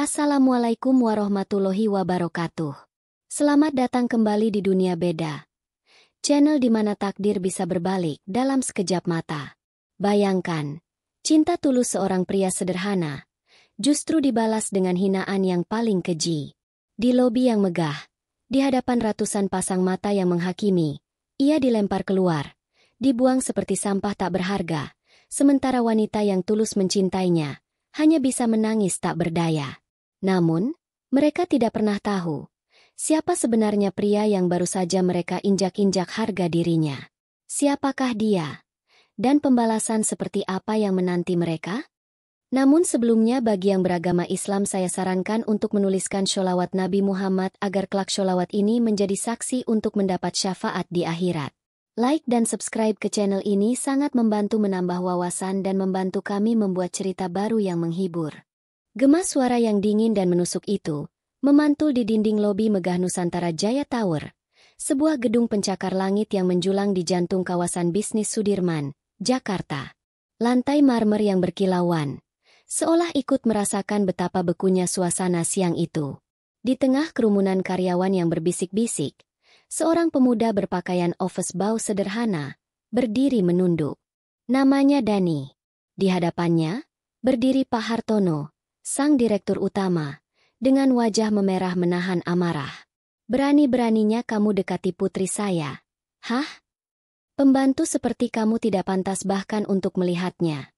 Assalamualaikum warahmatullahi wabarakatuh. Selamat datang kembali di Dunia Beda. Channel di mana takdir bisa berbalik dalam sekejap mata. Bayangkan, cinta tulus seorang pria sederhana, justru dibalas dengan hinaan yang paling keji. Di lobi yang megah, di hadapan ratusan pasang mata yang menghakimi, ia dilempar keluar, dibuang seperti sampah tak berharga, sementara wanita yang tulus mencintainya, hanya bisa menangis tak berdaya. Namun, mereka tidak pernah tahu siapa sebenarnya pria yang baru saja mereka injak-injak harga dirinya. Siapakah dia? Dan pembalasan seperti apa yang menanti mereka? Namun sebelumnya bagi yang beragama Islam saya sarankan untuk menuliskan sholawat Nabi Muhammad agar kelak sholawat ini menjadi saksi untuk mendapat syafaat di akhirat. Like dan subscribe ke channel ini sangat membantu menambah wawasan dan membantu kami membuat cerita baru yang menghibur. Gema suara yang dingin dan menusuk itu memantul di dinding lobi megah Nusantara Jaya Tower, sebuah gedung pencakar langit yang menjulang di jantung kawasan bisnis Sudirman, Jakarta. Lantai marmer yang berkilauan, seolah ikut merasakan betapa bekunya suasana siang itu. Di tengah kerumunan karyawan yang berbisik-bisik, seorang pemuda berpakaian office bau sederhana berdiri menunduk. Namanya Dani. Di hadapannya berdiri Pak Hartono, sang direktur utama, dengan wajah memerah menahan amarah. Berani-beraninya kamu dekati putri saya. Hah? Pembantu seperti kamu tidak pantas bahkan untuk melihatnya.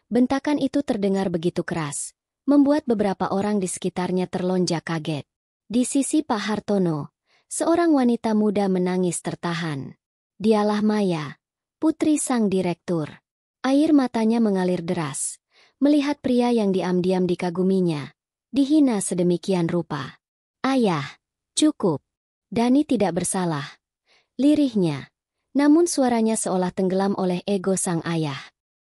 Bentakan itu terdengar begitu keras, membuat beberapa orang di sekitarnya terlonjak kaget. Di sisi Pak Hartono, seorang wanita muda menangis tertahan. Dialah Maya, putri sang direktur. Air matanya mengalir deras melihat pria yang diam-diam dikaguminya, dihina sedemikian rupa. Ayah, cukup. Dani tidak bersalah. Lirihnya, namun suaranya seolah tenggelam oleh ego sang ayah.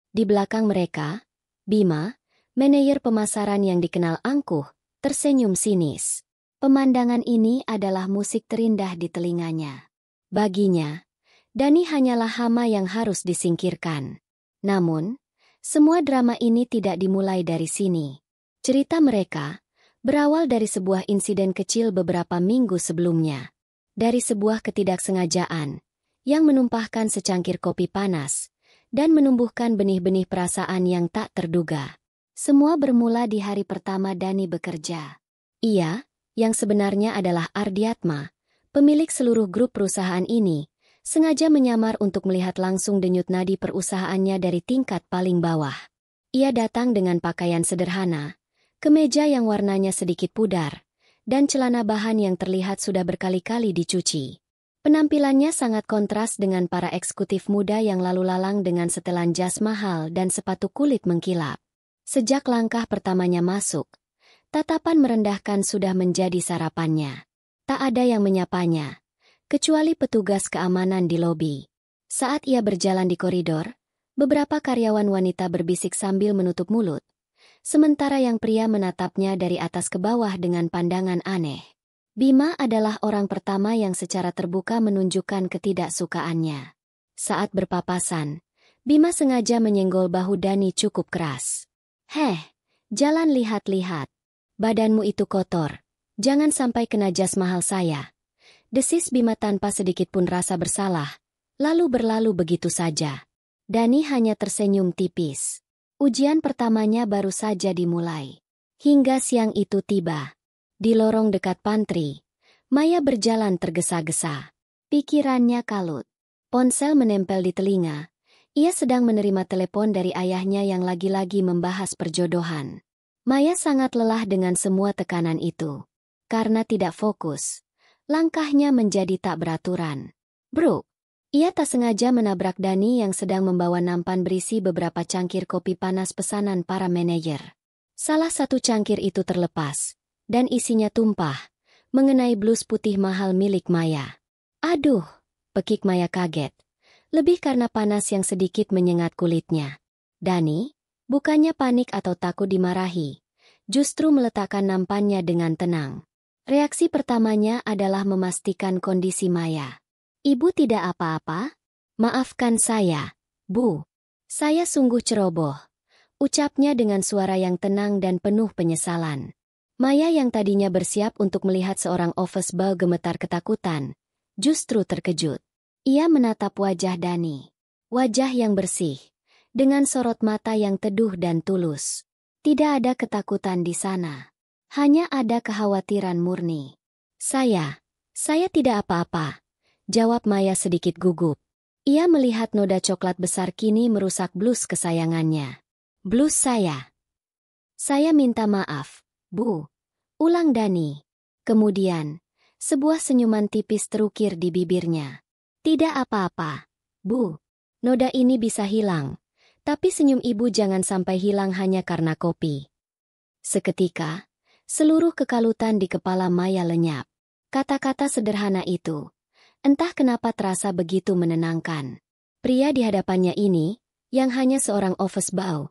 Di belakang mereka, Bima, manajer pemasaran yang dikenal angkuh, tersenyum sinis. Pemandangan ini adalah musik terindah di telinganya. Baginya, Dani hanyalah hama yang harus disingkirkan. Namun, semua drama ini tidak dimulai dari sini. Cerita mereka berawal dari sebuah insiden kecil beberapa minggu sebelumnya. Dari sebuah ketidaksengajaan yang menumpahkan secangkir kopi panas dan menumbuhkan benih-benih perasaan yang tak terduga. Semua bermula di hari pertama Dani bekerja. Ia, yang sebenarnya adalah Ardiatma, pemilik seluruh grup perusahaan ini, sengaja menyamar untuk melihat langsung denyut nadi perusahaannya dari tingkat paling bawah. Ia datang dengan pakaian sederhana, kemeja yang warnanya sedikit pudar, dan celana bahan yang terlihat sudah berkali-kali dicuci. Penampilannya sangat kontras dengan para eksekutif muda yang lalu lalang dengan setelan jas mahal dan sepatu kulit mengkilap. Sejak langkah pertamanya masuk, tatapan merendahkan sudah menjadi sarapannya. Tak ada yang menyapanya, kecuali petugas keamanan di lobi. Saat ia berjalan di koridor, beberapa karyawan wanita berbisik sambil menutup mulut, sementara yang pria menatapnya dari atas ke bawah dengan pandangan aneh. Bima adalah orang pertama yang secara terbuka menunjukkan ketidaksukaannya. Saat berpapasan, Bima sengaja menyenggol bahu Dani cukup keras. Jalan lihat-lihat. Badanmu itu kotor. Jangan sampai kena jas mahal saya. Desis Bima tanpa sedikit pun rasa bersalah, lalu berlalu begitu saja. Dani hanya tersenyum tipis. Ujian pertamanya baru saja dimulai. Hingga siang itu tiba. Di lorong dekat pantry, Maya berjalan tergesa-gesa. Pikirannya kalut. Ponsel menempel di telinga. Ia sedang menerima telepon dari ayahnya yang lagi-lagi membahas perjodohan. Maya sangat lelah dengan semua tekanan itu. Karena tidak fokus, langkahnya menjadi tak beraturan. Bro, ia tak sengaja menabrak Dani yang sedang membawa nampan berisi beberapa cangkir kopi panas pesanan para manajer. Salah satu cangkir itu terlepas, dan isinya tumpah, mengenai blus putih mahal milik Maya. Aduh, pekik Maya kaget. Lebih karena panas yang sedikit menyengat kulitnya. Dani, bukannya panik atau takut dimarahi, justru meletakkan nampannya dengan tenang. Reaksi pertamanya adalah memastikan kondisi Maya. Ibu tidak apa-apa? Maafkan saya, Bu. Saya sungguh ceroboh. Ucapnya dengan suara yang tenang dan penuh penyesalan. Maya yang tadinya bersiap untuk melihat seorang office boy gemetar ketakutan, justru terkejut. Ia menatap wajah Dani. Wajah yang bersih, dengan sorot mata yang teduh dan tulus. Tidak ada ketakutan di sana. Hanya ada kekhawatiran murni. Saya tidak apa-apa, jawab Maya sedikit gugup. Ia melihat noda coklat besar kini merusak blus kesayangannya. Blus saya. Saya minta maaf, Bu. Ulang Dani. Kemudian, sebuah senyuman tipis terukir di bibirnya. Tidak apa-apa, Bu. Noda ini bisa hilang. Tapi senyum ibu jangan sampai hilang hanya karena kopi. Seketika, seluruh kekalutan di kepala Maya lenyap. Kata-kata sederhana itu, entah kenapa terasa begitu menenangkan. Pria di hadapannya ini, yang hanya seorang office boy,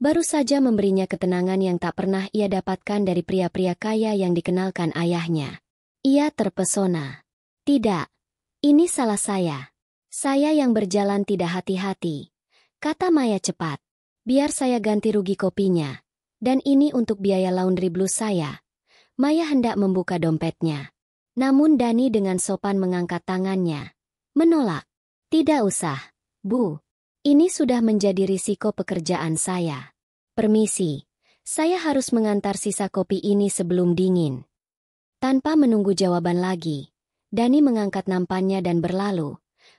baru saja memberinya ketenangan yang tak pernah ia dapatkan dari pria-pria kaya yang dikenalkan ayahnya. Ia terpesona. Tidak, ini salah saya. Saya yang berjalan tidak hati-hati, kata Maya cepat. Biar saya ganti rugi kopinya. Dan ini untuk biaya laundry blus saya. Maya hendak membuka dompetnya. Namun Dani dengan sopan mengangkat tangannya. Menolak. Tidak usah, Bu. Ini sudah menjadi risiko pekerjaan saya. Permisi, saya harus mengantar sisa kopi ini sebelum dingin. Tanpa menunggu jawaban lagi, Dani mengangkat nampannya dan berlalu,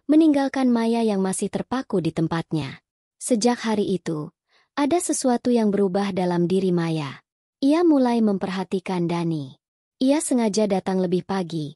meninggalkan Maya yang masih terpaku di tempatnya. Sejak hari itu, ada sesuatu yang berubah dalam diri Maya. Ia mulai memperhatikan Dani. Ia sengaja datang lebih pagi,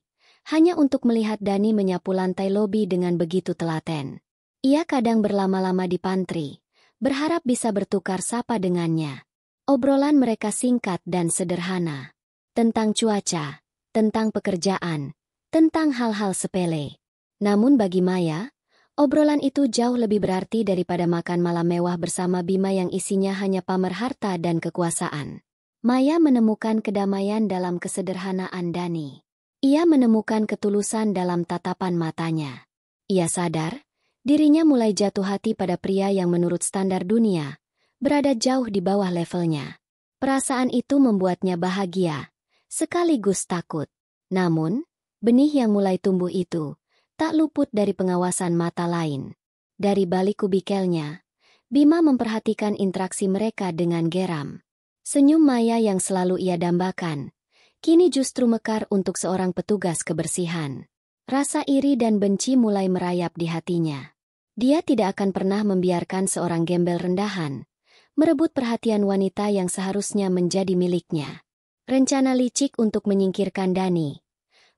hanya untuk melihat Dani menyapu lantai lobi dengan begitu telaten. Ia kadang berlama-lama di pantry, berharap bisa bertukar sapa dengannya. Obrolan mereka singkat dan sederhana. Tentang cuaca, tentang pekerjaan, tentang hal-hal sepele. Namun bagi Maya, obrolan itu jauh lebih berarti daripada makan malam mewah bersama Bima yang isinya hanya pamer harta dan kekuasaan. Maya menemukan kedamaian dalam kesederhanaan Dani. Ia menemukan ketulusan dalam tatapan matanya. Ia sadar, dirinya mulai jatuh hati pada pria yang menurut standar dunia, berada jauh di bawah levelnya. Perasaan itu membuatnya bahagia, sekaligus takut. Namun, benih yang mulai tumbuh itu, tak luput dari pengawasan mata lain. Dari balik kubikelnya, Bima memperhatikan interaksi mereka dengan geram. Senyum Maya yang selalu ia dambakan, kini justru mekar untuk seorang petugas kebersihan. Rasa iri dan benci mulai merayap di hatinya. Dia tidak akan pernah membiarkan seorang gembel rendahan merebut perhatian wanita yang seharusnya menjadi miliknya. Rencana licik untuk menyingkirkan Dani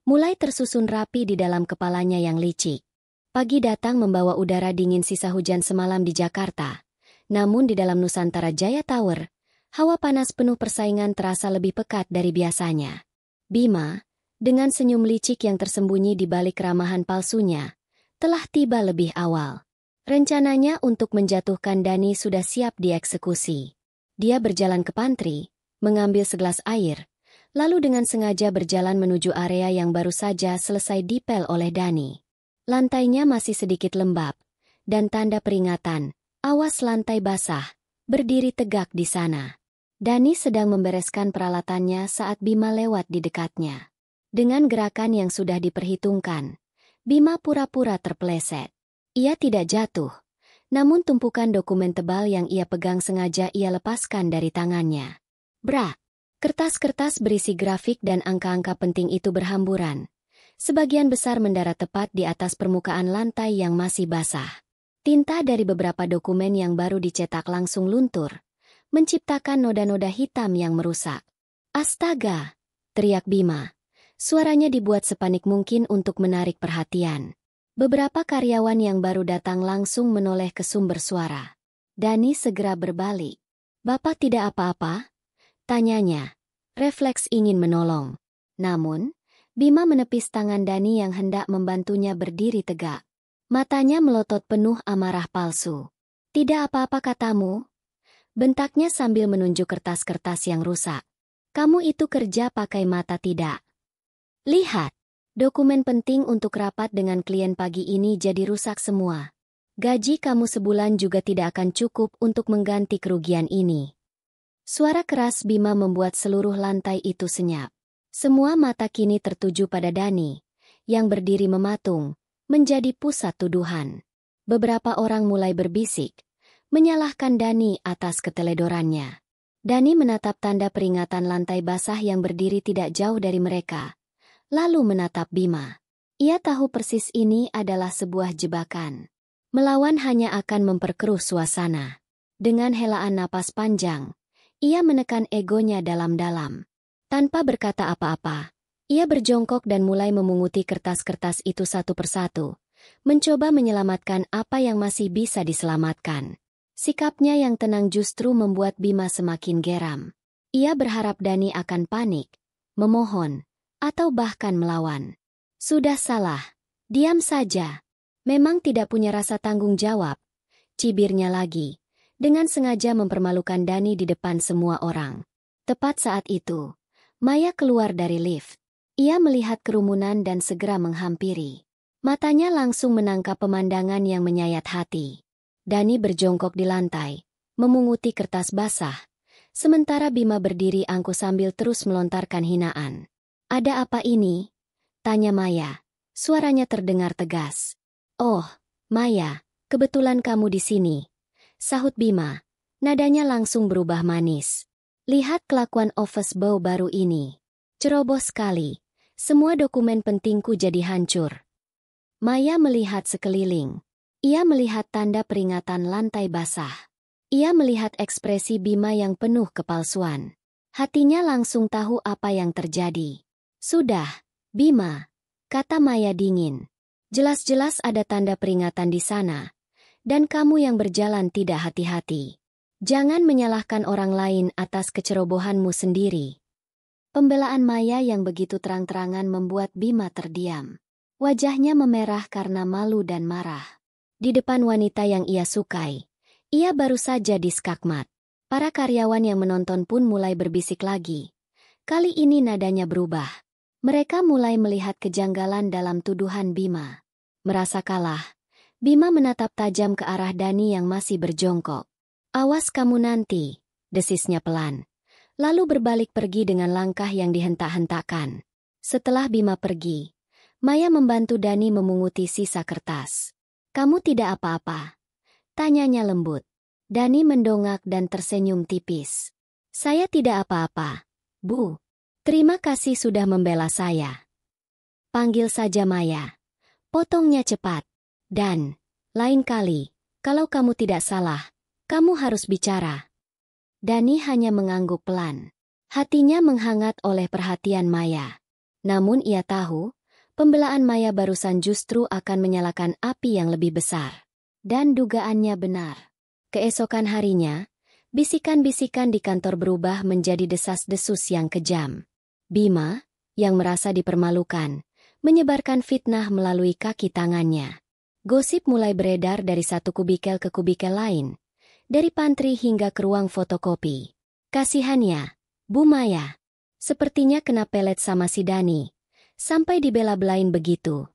mulai tersusun rapi di dalam kepalanya yang licik. Pagi datang membawa udara dingin sisa hujan semalam di Jakarta. Namun di dalam Nusantara Jaya Tower, hawa panas penuh persaingan terasa lebih pekat dari biasanya. Bima, dengan senyum licik yang tersembunyi di balik keramahan palsunya, telah tiba lebih awal. Rencananya untuk menjatuhkan Dani sudah siap dieksekusi. Dia berjalan ke pantry, mengambil segelas air, lalu dengan sengaja berjalan menuju area yang baru saja selesai dipel oleh Dani. Lantainya masih sedikit lembab, dan tanda peringatan, awas lantai basah, berdiri tegak di sana. Dani sedang membereskan peralatannya saat Bima lewat di dekatnya. Dengan gerakan yang sudah diperhitungkan, Bima pura-pura terpeleset. Ia tidak jatuh, namun tumpukan dokumen tebal yang ia pegang sengaja ia lepaskan dari tangannya. Brak! Kertas-kertas berisi grafik dan angka-angka penting itu berhamburan. Sebagian besar mendarat tepat di atas permukaan lantai yang masih basah. Tinta dari beberapa dokumen yang baru dicetak langsung luntur, menciptakan noda-noda hitam yang merusak. Astaga! Teriak Bima. Suaranya dibuat sepanik mungkin untuk menarik perhatian. Beberapa karyawan yang baru datang langsung menoleh ke sumber suara. Dani segera berbalik. Bapak tidak apa-apa? Tanyanya. Refleks ingin menolong. Namun, Bima menepis tangan Dani yang hendak membantunya berdiri tegak. Matanya melotot penuh amarah palsu. Tidak apa-apa katamu? Bentaknya sambil menunjuk kertas-kertas yang rusak. Kamu itu kerja pakai mata tidak? Lihat, dokumen penting untuk rapat dengan klien pagi ini jadi rusak semua. Gaji kamu sebulan juga tidak akan cukup untuk mengganti kerugian ini. Suara keras Bima membuat seluruh lantai itu senyap. Semua mata kini tertuju pada Dani, yang berdiri mematung, menjadi pusat tuduhan. Beberapa orang mulai berbisik, menyalahkan Dani atas keteledorannya. Dani menatap tanda peringatan lantai basah yang berdiri tidak jauh dari mereka, lalu menatap Bima. Ia tahu persis ini adalah sebuah jebakan. Melawan hanya akan memperkeruh suasana. Dengan helaan napas panjang, ia menekan egonya dalam-dalam. Tanpa berkata apa-apa, ia berjongkok dan mulai memunguti kertas-kertas itu satu persatu, mencoba menyelamatkan apa yang masih bisa diselamatkan. Sikapnya yang tenang justru membuat Bima semakin geram. Ia berharap Dani akan panik, memohon, atau bahkan melawan. Sudah salah, diam saja. Memang tidak punya rasa tanggung jawab, cibirnya lagi, dengan sengaja mempermalukan Dani di depan semua orang. Tepat saat itu, Maya keluar dari lift. Ia melihat kerumunan dan segera menghampiri. Matanya langsung menangkap pemandangan yang menyayat hati. Dani berjongkok di lantai, memunguti kertas basah, sementara Bima berdiri angkuh sambil terus melontarkan hinaan. "Ada apa ini?" tanya Maya. Suaranya terdengar tegas. "Oh, Maya, kebetulan kamu di sini," sahut Bima. Nadanya langsung berubah manis. "Lihat kelakuan office boy baru ini. Ceroboh sekali. Semua dokumen pentingku jadi hancur." Maya melihat sekeliling. Ia melihat tanda peringatan lantai basah. Ia melihat ekspresi Bima yang penuh kepalsuan. Hatinya langsung tahu apa yang terjadi. "Sudah, Bima," kata Maya dingin. "Jelas-jelas ada tanda peringatan di sana. Dan kamu yang berjalan tidak hati-hati. Jangan menyalahkan orang lain atas kecerobohanmu sendiri." Pembelaan Maya yang begitu terang-terangan membuat Bima terdiam. Wajahnya memerah karena malu dan marah. Di depan wanita yang ia sukai, ia baru saja diskakmat. Para karyawan yang menonton pun mulai berbisik lagi. Kali ini nadanya berubah. Mereka mulai melihat kejanggalan dalam tuduhan Bima. Merasa kalah, Bima menatap tajam ke arah Dani yang masih berjongkok. "Awas kamu nanti," desisnya pelan. Lalu berbalik pergi dengan langkah yang dihentak-hentakan. Setelah Bima pergi, Maya membantu Dani memunguti sisa kertas. "Kamu tidak apa-apa?" tanyanya lembut. Dani mendongak dan tersenyum tipis. "Saya tidak apa-apa, Bu. Terima kasih sudah membela saya." "Panggil saja Maya," potongnya cepat. "Dan, lain kali, kalau kamu tidak salah, kamu harus bicara." Dani hanya mengangguk pelan. Hatinya menghangat oleh perhatian Maya. Namun ia tahu, pembelaan Maya barusan justru akan menyalakan api yang lebih besar. Dan dugaannya benar. Keesokan harinya, bisikan-bisikan di kantor berubah menjadi desas-desus yang kejam. Bima, yang merasa dipermalukan, menyebarkan fitnah melalui kaki tangannya. Gosip mulai beredar dari satu kubikel ke kubikel lain, dari pantry hingga ke ruang fotokopi. Kasihannya, Bu Maya, sepertinya kena pelet sama si Dani, sampai dibela-belain begitu.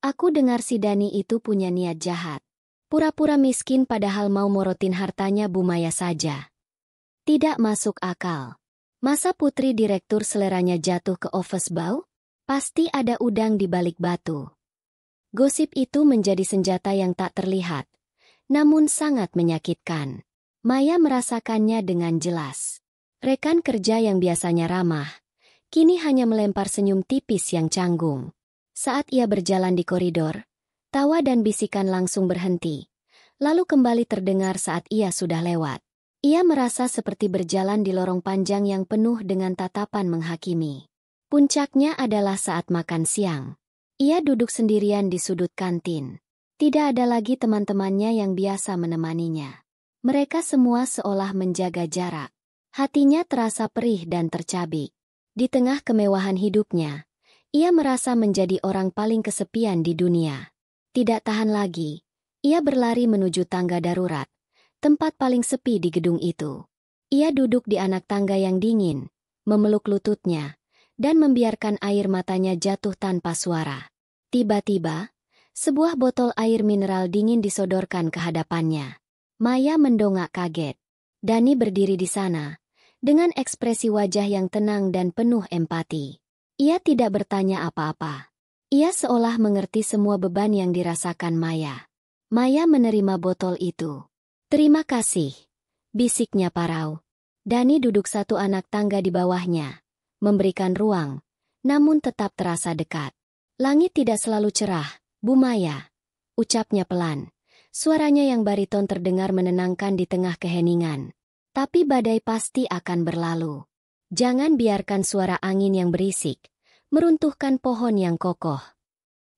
"Aku dengar si Dani itu punya niat jahat. Pura-pura miskin padahal mau morotin hartanya Bu Maya saja. Tidak masuk akal. Masa putri direktur seleranya jatuh ke office boy? Pasti ada udang di balik batu." Gosip itu menjadi senjata yang tak terlihat, namun sangat menyakitkan. Maya merasakannya dengan jelas. Rekan kerja yang biasanya ramah, kini hanya melempar senyum tipis yang canggung. Saat ia berjalan di koridor, tawa dan bisikan langsung berhenti, lalu kembali terdengar saat ia sudah lewat. Ia merasa seperti berjalan di lorong panjang yang penuh dengan tatapan menghakimi. Puncaknya adalah saat makan siang. Ia duduk sendirian di sudut kantin. Tidak ada lagi teman-temannya yang biasa menemaninya. Mereka semua seolah menjaga jarak. Hatinya terasa perih dan tercabik. Di tengah kemewahan hidupnya, ia merasa menjadi orang paling kesepian di dunia. Tidak tahan lagi, ia berlari menuju tangga darurat, tempat paling sepi di gedung itu. Ia duduk di anak tangga yang dingin, memeluk lututnya, dan membiarkan air matanya jatuh tanpa suara. Tiba-tiba, sebuah botol air mineral dingin disodorkan ke hadapannya. Maya mendongak kaget. Dani berdiri di sana, dengan ekspresi wajah yang tenang dan penuh empati. Ia tidak bertanya apa-apa. Ia seolah mengerti semua beban yang dirasakan Maya. Maya menerima botol itu. "Terima kasih," bisiknya parau. Dani duduk satu anak tangga di bawahnya, memberikan ruang, namun tetap terasa dekat. "Langit tidak selalu cerah, Bu Maya," ucapnya pelan. Suaranya yang bariton terdengar menenangkan di tengah keheningan. "Tapi badai pasti akan berlalu. Jangan biarkan suara angin yang berisik meruntuhkan pohon yang kokoh."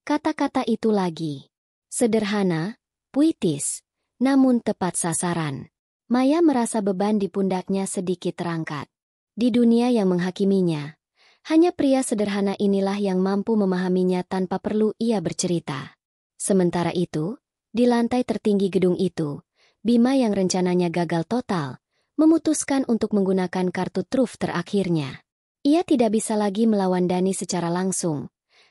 Kata-kata itu lagi. Sederhana, puitis, namun tepat sasaran. Maya merasa beban di pundaknya sedikit terangkat. Di dunia yang menghakiminya, hanya pria sederhana inilah yang mampu memahaminya tanpa perlu ia bercerita. Sementara itu, di lantai tertinggi gedung itu, Bima yang rencananya gagal total, memutuskan untuk menggunakan kartu truf terakhirnya. Ia tidak bisa lagi melawan Dani secara langsung,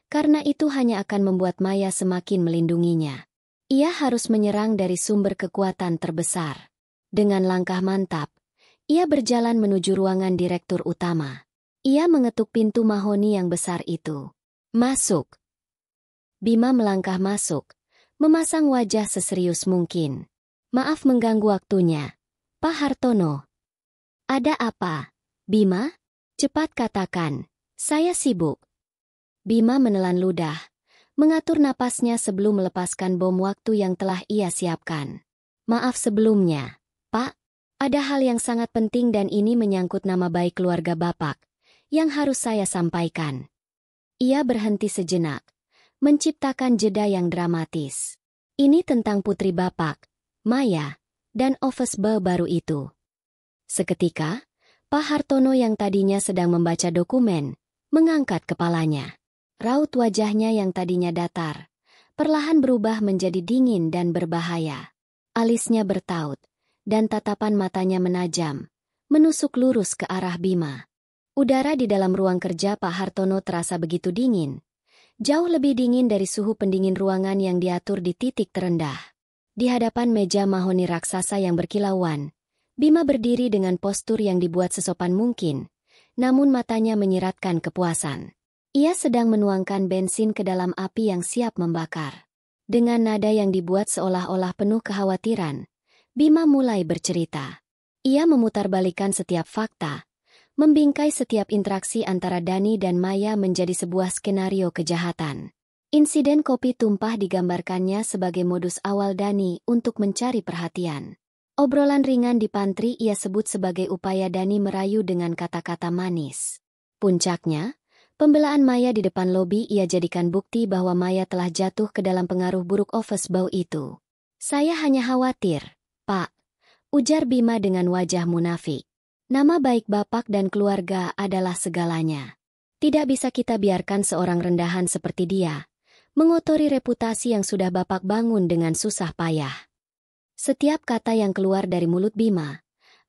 karena itu hanya akan membuat Maya semakin melindunginya. Ia harus menyerang dari sumber kekuatan terbesar. Dengan langkah mantap, ia berjalan menuju ruangan direktur utama. Ia mengetuk pintu mahoni yang besar itu. "Masuk." Bima melangkah masuk, memasang wajah seserius mungkin. "Maaf mengganggu waktunya, Pak Hartono." "Ada apa, Bima? Cepat katakan, saya sibuk." Bima menelan ludah, mengatur napasnya sebelum melepaskan bom waktu yang telah ia siapkan. "Maaf sebelumnya, Pak. Ada hal yang sangat penting dan ini menyangkut nama baik keluarga Bapak, yang harus saya sampaikan." Ia berhenti sejenak, menciptakan jeda yang dramatis. "Ini tentang putri Bapak, Maya, dan office boy baru itu." Seketika, Pak Hartono yang tadinya sedang membaca dokumen, mengangkat kepalanya. Raut wajahnya yang tadinya datar, perlahan berubah menjadi dingin dan berbahaya. Alisnya bertaut, dan tatapan matanya menajam, menusuk lurus ke arah Bima. Udara di dalam ruang kerja Pak Hartono terasa begitu dingin. Jauh lebih dingin dari suhu pendingin ruangan yang diatur di titik terendah. Di hadapan meja mahoni raksasa yang berkilauan, Bima berdiri dengan postur yang dibuat sesopan mungkin, namun matanya menyiratkan kepuasan. Ia sedang menuangkan bensin ke dalam api yang siap membakar. Dengan nada yang dibuat seolah-olah penuh kekhawatiran, Bima mulai bercerita. Ia memutarbalikkan setiap fakta, membingkai setiap interaksi antara Dani dan Maya menjadi sebuah skenario kejahatan. Insiden kopi tumpah digambarkannya sebagai modus awal Dani untuk mencari perhatian. Obrolan ringan di pantry ia sebut sebagai upaya Dani merayu dengan kata-kata manis. Puncaknya, pembelaan Maya di depan lobi ia jadikan bukti bahwa Maya telah jatuh ke dalam pengaruh buruk office boy itu. "Saya hanya khawatir, Pak," ujar Bima dengan wajah munafik. "Nama baik Bapak dan keluarga adalah segalanya. Tidak bisa kita biarkan seorang rendahan seperti dia mengotori reputasi yang sudah Bapak bangun dengan susah payah." Setiap kata yang keluar dari mulut Bima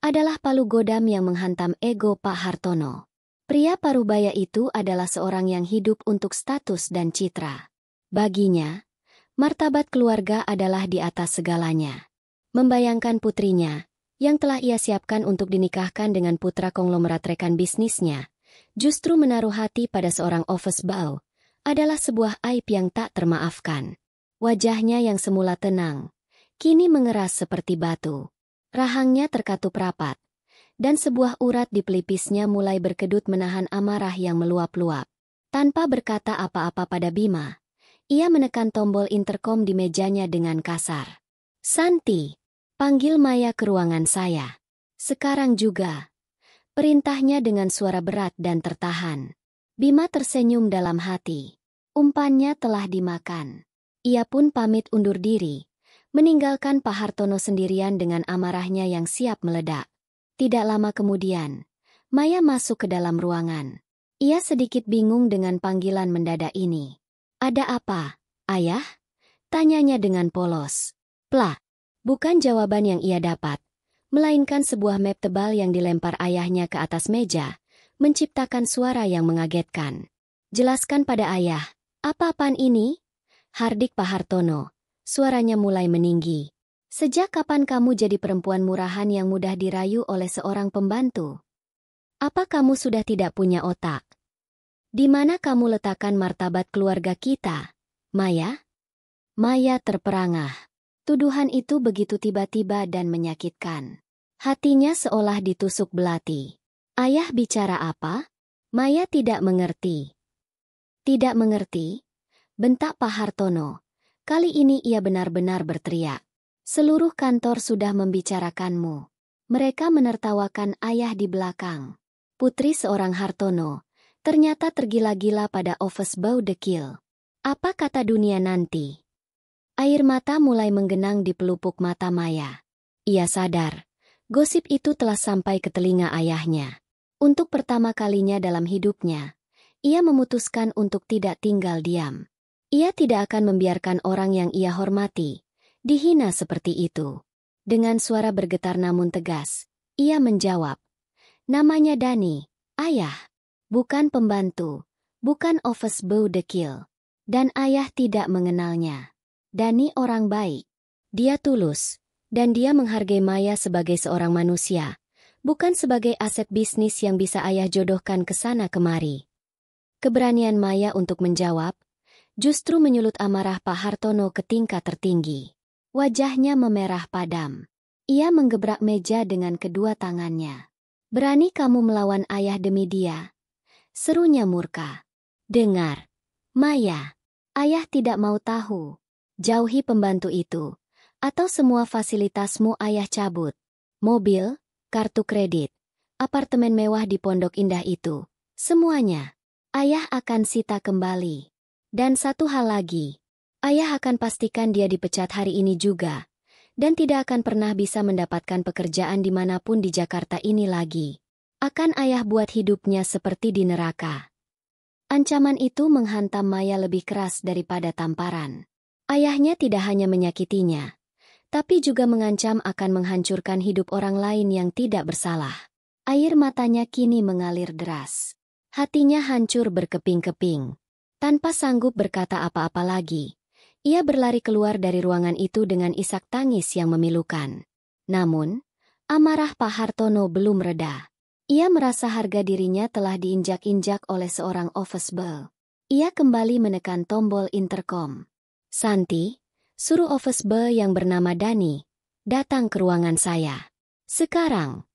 adalah palu godam yang menghantam ego Pak Hartono. Pria parubaya itu adalah seorang yang hidup untuk status dan citra. Baginya, martabat keluarga adalah di atas segalanya. Membayangkan putrinya, yang telah ia siapkan untuk dinikahkan dengan putra konglomerat rekan bisnisnya, justru menaruh hati pada seorang office boy, adalah sebuah aib yang tak termaafkan. Wajahnya yang semula tenang, kini mengeras seperti batu. Rahangnya terkatup rapat, dan sebuah urat di pelipisnya mulai berkedut menahan amarah yang meluap-luap. Tanpa berkata apa-apa pada Bima, ia menekan tombol interkom di mejanya dengan kasar. "Santi, panggil Maya ke ruangan saya. Sekarang juga." Perintahnya dengan suara berat dan tertahan. Bima tersenyum dalam hati. Umpannya telah dimakan. Ia pun pamit undur diri, meninggalkan Pak Hartono sendirian dengan amarahnya yang siap meledak. Tidak lama kemudian, Maya masuk ke dalam ruangan. Ia sedikit bingung dengan panggilan mendadak ini. "Ada apa, Ayah?" tanyanya dengan polos. "Plak." Bukan jawaban yang ia dapat, melainkan sebuah map tebal yang dilempar ayahnya ke atas meja, menciptakan suara yang mengagetkan. "Jelaskan pada Ayah, apa-apaan ini?" hardik Pak Hartono. Suaranya mulai meninggi. "Sejak kapan kamu jadi perempuan murahan yang mudah dirayu oleh seorang pembantu?" Apa kamu sudah tidak punya otak? Di mana kamu letakkan martabat keluarga kita, Maya? Maya terperangah. Tuduhan itu begitu tiba-tiba dan menyakitkan. Hatinya seolah ditusuk belati. Ayah bicara apa? Maya tidak mengerti. Tidak mengerti? Bentak Pak Hartono. Kali ini ia benar-benar berteriak. Seluruh kantor sudah membicarakanmu. Mereka menertawakan ayah di belakang. Putri seorang Hartono ternyata tergila-gila pada office bau dekil. Apa kata dunia nanti? Air mata mulai menggenang di pelupuk mata Maya. Ia sadar, gosip itu telah sampai ke telinga ayahnya. Untuk pertama kalinya dalam hidupnya, ia memutuskan untuk tidak tinggal diam. Ia tidak akan membiarkan orang yang ia hormati dihina seperti itu. Dengan suara bergetar namun tegas, ia menjawab, "Namanya Dani, ayah. Bukan pembantu, bukan office boy dekil. Dan ayah tidak mengenalnya. Dani orang baik. Dia tulus, dan dia menghargai Maya sebagai seorang manusia, bukan sebagai aset bisnis yang bisa ayah jodohkan ke sana kemari." Keberanian Maya untuk menjawab justru menyulut amarah Pak Hartono ke tingkat tertinggi. Wajahnya memerah padam. Ia menggebrak meja dengan kedua tangannya. "Berani kamu melawan ayah demi dia?" serunya murka. "Dengar, Maya, ayah tidak mau tahu. Jauhi pembantu itu, atau semua fasilitasmu ayah cabut. Mobil, kartu kredit, apartemen mewah di Pondok Indah itu, semuanya. Ayah akan sita kembali. Dan satu hal lagi, ayah akan pastikan dia dipecat hari ini juga, dan tidak akan pernah bisa mendapatkan pekerjaan dimanapun di Jakarta ini lagi. Akan ayah buat hidupnya seperti di neraka." Ancaman itu menghantam Maya lebih keras daripada tamparan. Ayahnya tidak hanya menyakitinya, tapi juga mengancam akan menghancurkan hidup orang lain yang tidak bersalah. Air matanya kini mengalir deras. Hatinya hancur berkeping-keping. Tanpa sanggup berkata apa-apa lagi, ia berlari keluar dari ruangan itu dengan isak tangis yang memilukan. Namun, amarah Pak Hartono belum reda. Ia merasa harga dirinya telah diinjak-injak oleh seorang office boy. Ia kembali menekan tombol intercom. "Santi, suruh office boy yang bernama Dani datang ke ruangan saya. Sekarang."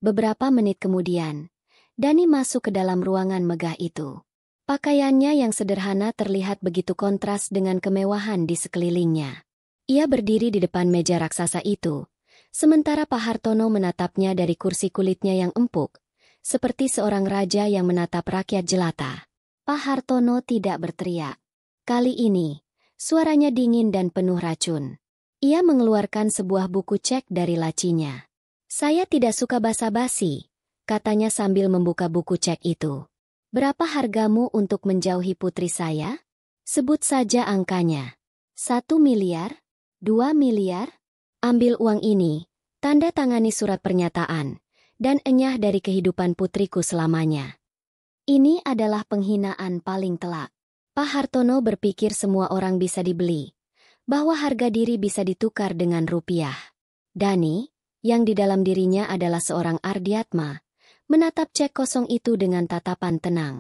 Beberapa menit kemudian, Dani masuk ke dalam ruangan megah itu. Pakaiannya yang sederhana terlihat begitu kontras dengan kemewahan di sekelilingnya. Ia berdiri di depan meja raksasa itu, sementara Pak Hartono menatapnya dari kursi kulitnya yang empuk, seperti seorang raja yang menatap rakyat jelata. Pak Hartono tidak berteriak. Kali ini, suaranya dingin dan penuh racun. Ia mengeluarkan sebuah buku cek dari lacinya. "Saya tidak suka basa-basi," katanya sambil membuka buku cek itu. "Berapa hargamu untuk menjauhi putri saya? Sebut saja angkanya. 1 miliar? 2 miliar? Ambil uang ini, tanda tangani surat pernyataan, dan enyah dari kehidupan putriku selamanya." Ini adalah penghinaan paling telak. Pak Hartono berpikir semua orang bisa dibeli, bahwa harga diri bisa ditukar dengan rupiah. Dani, yang di dalam dirinya adalah seorang Ardiatma, menatap cek kosong itu dengan tatapan tenang.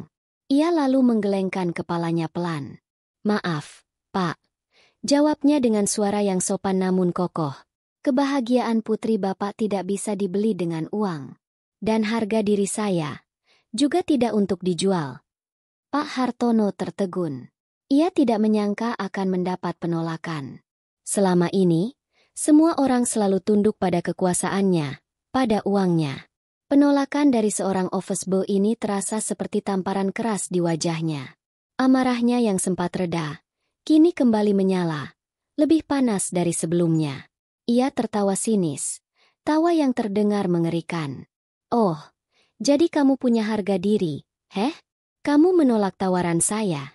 Ia lalu menggelengkan kepalanya pelan. "Maaf, Pak," jawabnya dengan suara yang sopan namun kokoh. "Kebahagiaan putri Bapak tidak bisa dibeli dengan uang. Dan harga diri saya juga tidak untuk dijual." Pak Hartono tertegun. Ia tidak menyangka akan mendapat penolakan. Selama ini, semua orang selalu tunduk pada kekuasaannya, pada uangnya. Penolakan dari seorang office boy ini terasa seperti tamparan keras di wajahnya. Amarahnya yang sempat reda, kini kembali menyala, lebih panas dari sebelumnya. Ia tertawa sinis, tawa yang terdengar mengerikan. "Oh, jadi kamu punya harga diri, heh? Kamu menolak tawaran saya?"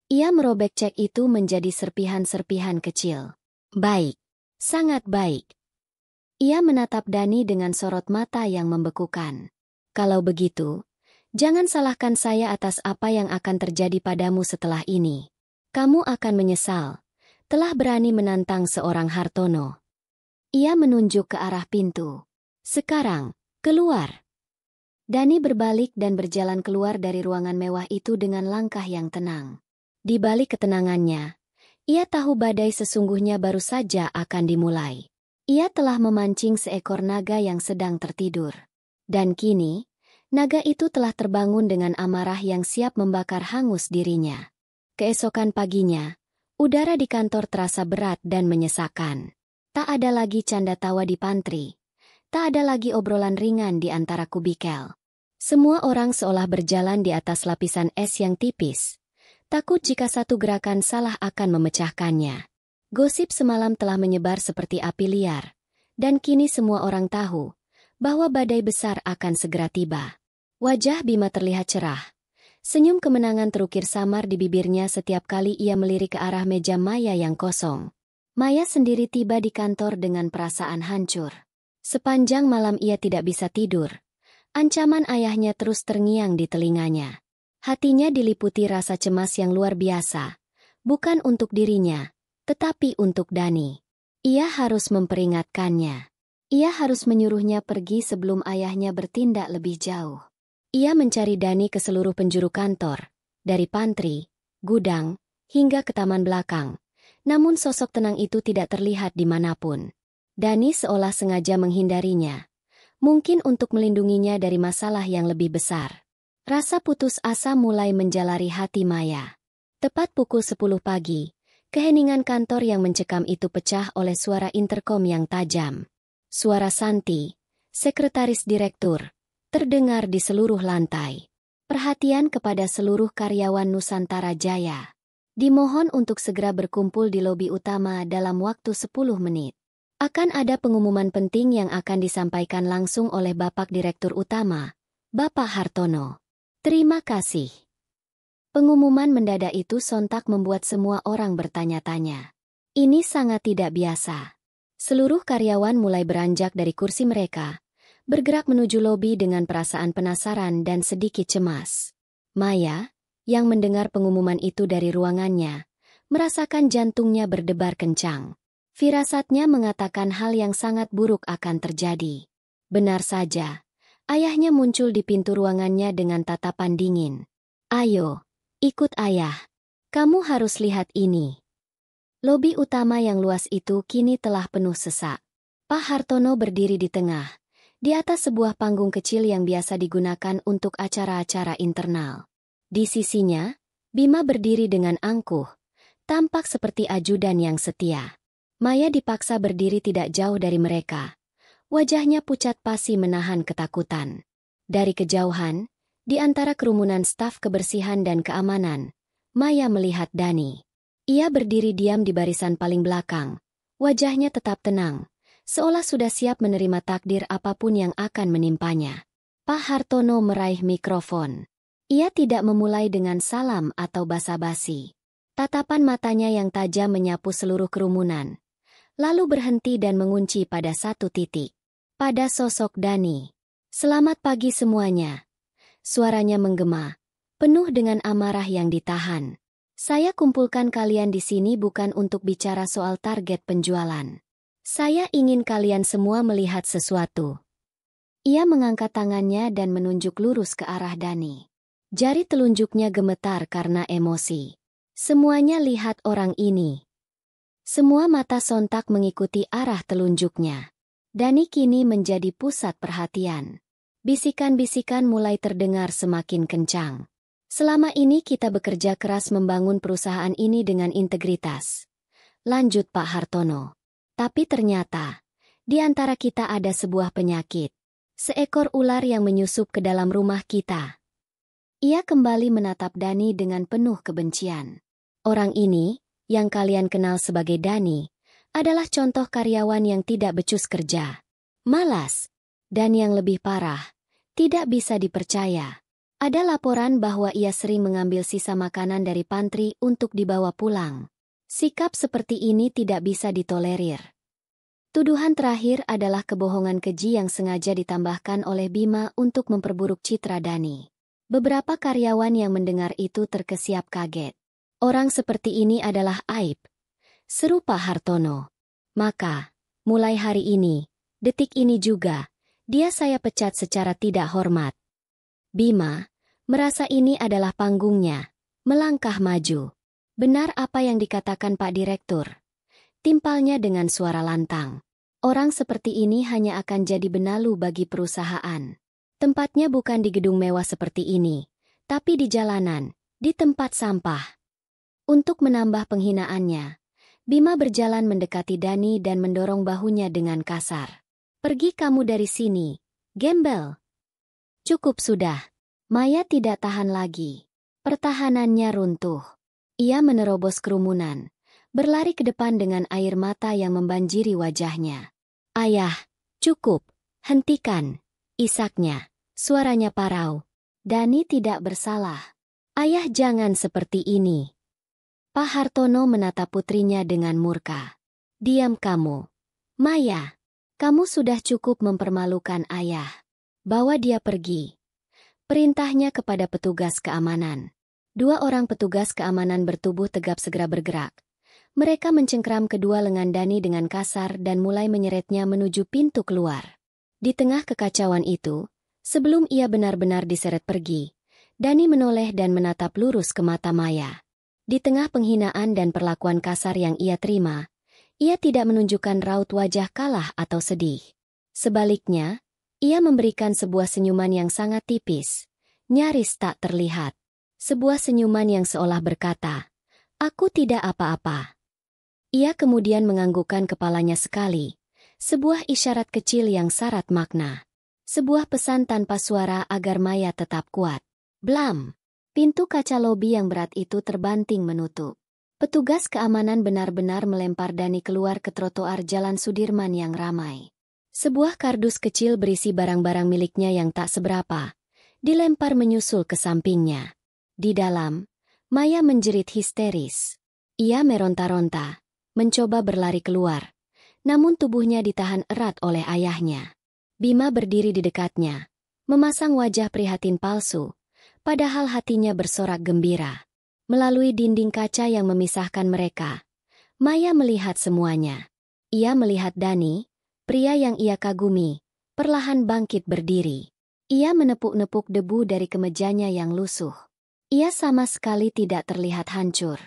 Ia merobek cek itu menjadi serpihan-serpihan kecil. "Baik, sangat baik." Ia menatap Dani dengan sorot mata yang membekukan. "Kalau begitu, jangan salahkan saya atas apa yang akan terjadi padamu setelah ini. Kamu akan menyesal telah berani menantang seorang Hartono." Ia menunjuk ke arah pintu. "Sekarang, keluar." Dani berbalik dan berjalan keluar dari ruangan mewah itu dengan langkah yang tenang. Di balik ketenangannya, ia tahu badai sesungguhnya baru saja akan dimulai. Ia telah memancing seekor naga yang sedang tertidur. Dan kini, naga itu telah terbangun dengan amarah yang siap membakar hangus dirinya. Keesokan paginya, udara di kantor terasa berat dan menyesakan. Tak ada lagi canda tawa di pantry. Tak ada lagi obrolan ringan di antara kubikel. Semua orang seolah berjalan di atas lapisan es yang tipis. Takut jika satu gerakan salah akan memecahkannya. Gosip semalam telah menyebar seperti api liar, dan kini semua orang tahu bahwa badai besar akan segera tiba. Wajah Bima terlihat cerah. Senyum kemenangan terukir samar di bibirnya setiap kali ia melirik ke arah meja Maya yang kosong. Maya sendiri tiba di kantor dengan perasaan hancur. Sepanjang malam ia tidak bisa tidur. Ancaman ayahnya terus terngiang di telinganya. Hatinya diliputi rasa cemas yang luar biasa. Bukan untuk dirinya, tetapi untuk Dani. Ia harus memperingatkannya. Ia harus menyuruhnya pergi sebelum ayahnya bertindak lebih jauh. Ia mencari Dani ke seluruh penjuru kantor, dari pantry, gudang, hingga ke taman belakang. Namun sosok tenang itu tidak terlihat dimanapun. Dani seolah sengaja menghindarinya. Mungkin untuk melindunginya dari masalah yang lebih besar. Rasa putus asa mulai menjalari hati Maya. Tepat pukul 10 pagi, keheningan kantor yang mencekam itu pecah oleh suara interkom yang tajam. Suara Santi, sekretaris direktur, terdengar di seluruh lantai. Perhatian kepada seluruh karyawan Nusantara Jaya. Dimohon untuk segera berkumpul di lobi utama dalam waktu 10 menit. Akan ada pengumuman penting yang akan disampaikan langsung oleh Bapak Direktur Utama, Bapak Hartono. Terima kasih. Pengumuman mendadak itu sontak membuat semua orang bertanya-tanya. Ini sangat tidak biasa. Seluruh karyawan mulai beranjak dari kursi mereka, bergerak menuju lobi dengan perasaan penasaran dan sedikit cemas. Maya, yang mendengar pengumuman itu dari ruangannya, merasakan jantungnya berdebar kencang. Firasatnya mengatakan hal yang sangat buruk akan terjadi. Benar saja. Ayahnya muncul di pintu ruangannya dengan tatapan dingin. Ayo, ikut ayah. Kamu harus lihat ini. Lobi utama yang luas itu kini telah penuh sesak. Pak Hartono berdiri di tengah, di atas sebuah panggung kecil yang biasa digunakan untuk acara-acara internal. Di sisinya, Bima berdiri dengan angkuh, tampak seperti ajudan yang setia. Maya dipaksa berdiri tidak jauh dari mereka. Wajahnya pucat pasi menahan ketakutan. Dari kejauhan, di antara kerumunan staf kebersihan dan keamanan, Maya melihat Dani. Ia berdiri diam di barisan paling belakang. Wajahnya tetap tenang, seolah sudah siap menerima takdir apapun yang akan menimpanya. Pak Hartono meraih mikrofon. Ia tidak memulai dengan salam atau basa-basi. Tatapan matanya yang tajam menyapu seluruh kerumunan, lalu berhenti dan mengunci pada satu titik. Pada sosok Dani. Selamat pagi semuanya. Suaranya menggema, penuh dengan amarah yang ditahan. Saya kumpulkan kalian di sini bukan untuk bicara soal target penjualan. Saya ingin kalian semua melihat sesuatu. Ia mengangkat tangannya dan menunjuk lurus ke arah Dani. Jari telunjuknya gemetar karena emosi. Semuanya lihat orang ini. Semua mata sontak mengikuti arah telunjuknya. Dani kini menjadi pusat perhatian. Bisikan-bisikan mulai terdengar semakin kencang. Selama ini kita bekerja keras membangun perusahaan ini dengan integritas. Lanjut Pak Hartono. Tapi ternyata, di antara kita ada sebuah penyakit. Seekor ular yang menyusup ke dalam rumah kita. Ia kembali menatap Dani dengan penuh kebencian. Orang ini, yang kalian kenal sebagai Dani, adalah contoh karyawan yang tidak becus kerja. Malas. Dan yang lebih parah, tidak bisa dipercaya. Ada laporan bahwa ia sering mengambil sisa makanan dari pantry untuk dibawa pulang. Sikap seperti ini tidak bisa ditolerir. Tuduhan terakhir adalah kebohongan keji yang sengaja ditambahkan oleh Bima untuk memperburuk citra Dani. Beberapa karyawan yang mendengar itu terkesiap kaget. Orang seperti ini adalah aib, seru Pak Hartono. Maka, mulai hari ini, detik ini juga, dia saya pecat secara tidak hormat. Bima merasa ini adalah panggungnya, melangkah maju. Benar apa yang dikatakan Pak Direktur, timpalnya dengan suara lantang. Orang seperti ini hanya akan jadi benalu bagi perusahaan. Tempatnya bukan di gedung mewah seperti ini, tapi di jalanan, di tempat sampah. Untuk menambah penghinaannya, Bima berjalan mendekati Dani dan mendorong bahunya dengan kasar. "Pergi kamu dari sini, gembel." "Cukup sudah." Maya tidak tahan lagi. Pertahanannya runtuh. Ia menerobos kerumunan, berlari ke depan dengan air mata yang membanjiri wajahnya. "Ayah, cukup, hentikan," isaknya. Suaranya parau. Dani tidak bersalah. "Ayah, jangan seperti ini." Pak Hartono menatap putrinya dengan murka. "Diam kamu. Maya, kamu sudah cukup mempermalukan ayah. Bawa dia pergi." Perintahnya kepada petugas keamanan. 2 orang petugas keamanan bertubuh tegap segera bergerak. Mereka mencengkram kedua lengan Dani dengan kasar dan mulai menyeretnya menuju pintu keluar. Di tengah kekacauan itu, sebelum ia benar-benar diseret pergi, Dani menoleh dan menatap lurus ke mata Maya. Di tengah penghinaan dan perlakuan kasar yang ia terima, ia tidak menunjukkan raut wajah kalah atau sedih. Sebaliknya, ia memberikan sebuah senyuman yang sangat tipis, nyaris tak terlihat. Sebuah senyuman yang seolah berkata, "Aku tidak apa-apa." Ia kemudian menganggukkan kepalanya sekali, sebuah isyarat kecil yang syarat makna. Sebuah pesan tanpa suara agar Maya tetap kuat. Blam! Pintu kaca lobi yang berat itu terbanting menutup. Petugas keamanan benar-benar melempar Dani keluar ke trotoar Jalan Sudirman yang ramai. Sebuah kardus kecil berisi barang-barang miliknya yang tak seberapa, dilempar menyusul ke sampingnya. Di dalam, Maya menjerit histeris. Ia meronta-ronta, mencoba berlari keluar, namun tubuhnya ditahan erat oleh ayahnya. Bima berdiri di dekatnya, memasang wajah prihatin palsu, padahal hatinya bersorak gembira. Melalui dinding kaca yang memisahkan mereka, Maya melihat semuanya. Ia melihat Dani, pria yang ia kagumi, perlahan bangkit berdiri. Ia menepuk-nepuk debu dari kemejanya yang lusuh. Ia sama sekali tidak terlihat hancur.